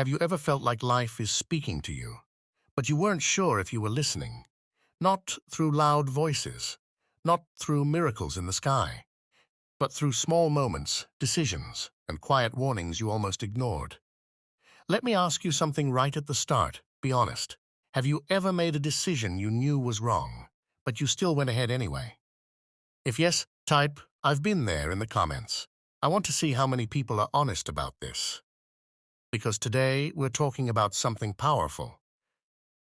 Have you ever felt like life is speaking to you, but you weren't sure if you were listening? Not through loud voices, not through miracles in the sky, but through small moments, decisions, and quiet warnings you almost ignored. Let me ask you something right at the start. Be honest. Have you ever made a decision you knew was wrong, but you still went ahead anyway? If yes, type, "I've been there" in the comments. I want to see how many people are honest about this. Because today we're talking about something powerful,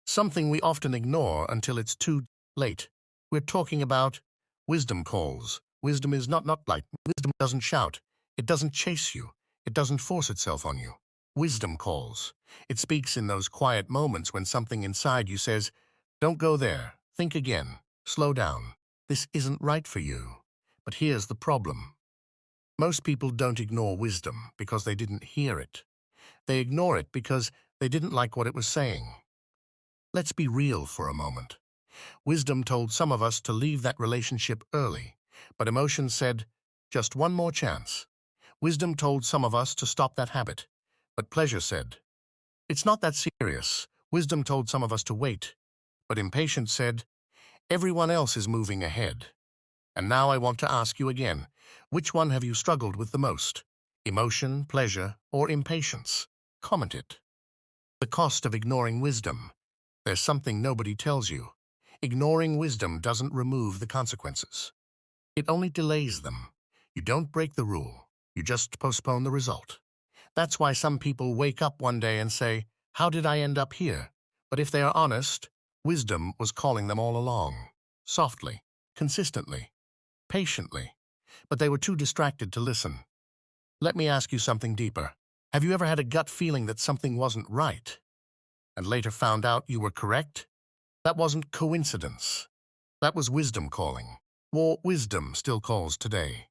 something we often ignore until it's too late. We're talking about wisdom calls. Wisdom is not like wisdom doesn't shout. It doesn't chase you. It doesn't force itself on you. Wisdom calls. It speaks in those quiet moments when something inside you says, "Don't go there. Think again. Slow down. This isn't right for you." But here's the problem. Most people don't ignore wisdom because they didn't hear it. They ignore it because they didn't like what it was saying. Let's be real for a moment. Wisdom told some of us to leave that relationship early, but emotion said, "Just one more chance." Wisdom told some of us to stop that habit, but pleasure said, "It's not that serious." Wisdom told some of us to wait, but impatience said, "Everyone else is moving ahead." And now I want to ask you again, which one have you struggled with the most? Emotion, pleasure, or impatience? Comment it. The cost of ignoring wisdom. There's something nobody tells you. Ignoring wisdom doesn't remove the consequences. It only delays them. You don't break the rule. You just postpone the result. That's why some people wake up one day and say, "How did I end up here?" But if they are honest, wisdom was calling them all along. Softly, consistently, patiently. But they were too distracted to listen. Let me ask you something deeper. Have you ever had a gut feeling that something wasn't right, and later found out you were correct? That wasn't coincidence. That was wisdom calling. Or wisdom still calls today.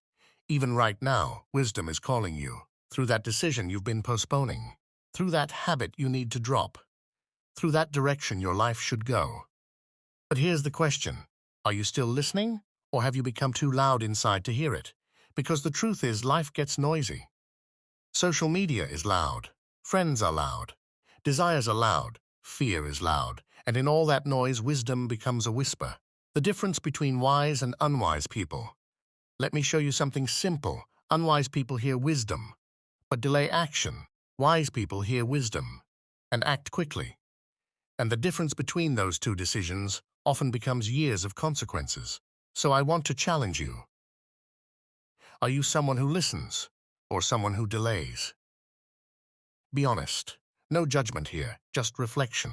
Even right now, wisdom is calling you. Through that decision you've been postponing. Through that habit you need to drop. Through that direction your life should go. But here's the question. Are you still listening? Or have you become too loud inside to hear it? Because the truth is, life gets noisy. Social media is loud. Friends are loud. Desires are loud. Fear is loud. And in all that noise, wisdom becomes a whisper. The difference between wise and unwise people. Let me show you something simple. Unwise people hear wisdom, but delay action. Wise people hear wisdom and act quickly. And the difference between those two decisions often becomes years of consequences. So I want to challenge you. Are you someone who listens or someone who delays? Be honest. No judgment here, just reflection.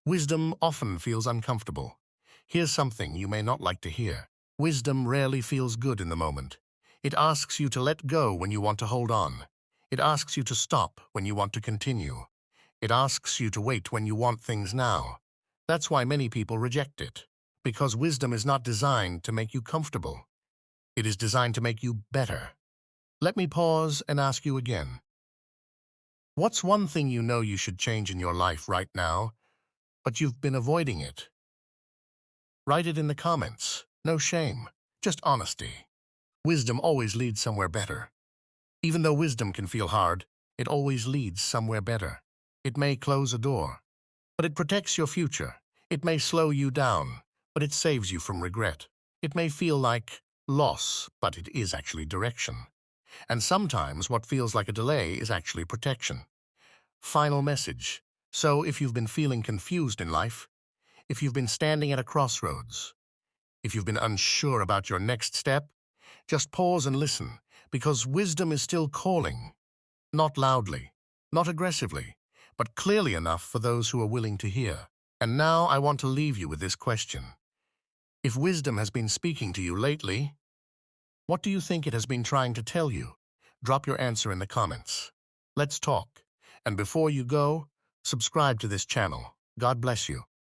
Wisdom often feels uncomfortable. Here's something you may not like to hear. Wisdom rarely feels good in the moment. It asks you to let go when you want to hold on. It asks you to stop when you want to continue. It asks you to wait when you want things now. That's why many people reject it. Because wisdom is not designed to make you comfortable. It is designed to make you better. Let me pause and ask you again. What's one thing you know you should change in your life right now, but you've been avoiding it? Write it in the comments. No shame, just honesty. Wisdom always leads somewhere better. Even though wisdom can feel hard, it always leads somewhere better. It may close a door, but it protects your future. It may slow you down, but it saves you from regret. It may feel like loss, but it is actually direction. And sometimes what feels like a delay is actually protection. Final message. So if you've been feeling confused in life, if you've been standing at a crossroads, if you've been unsure about your next step, just pause and listen, because wisdom is still calling. Not loudly, not aggressively, but clearly enough for those who are willing to hear. And now I want to leave you with this question. If wisdom has been speaking to you lately, what do you think it has been trying to tell you? Drop your answer in the comments. Let's talk. And before you go, subscribe to this channel. God bless you.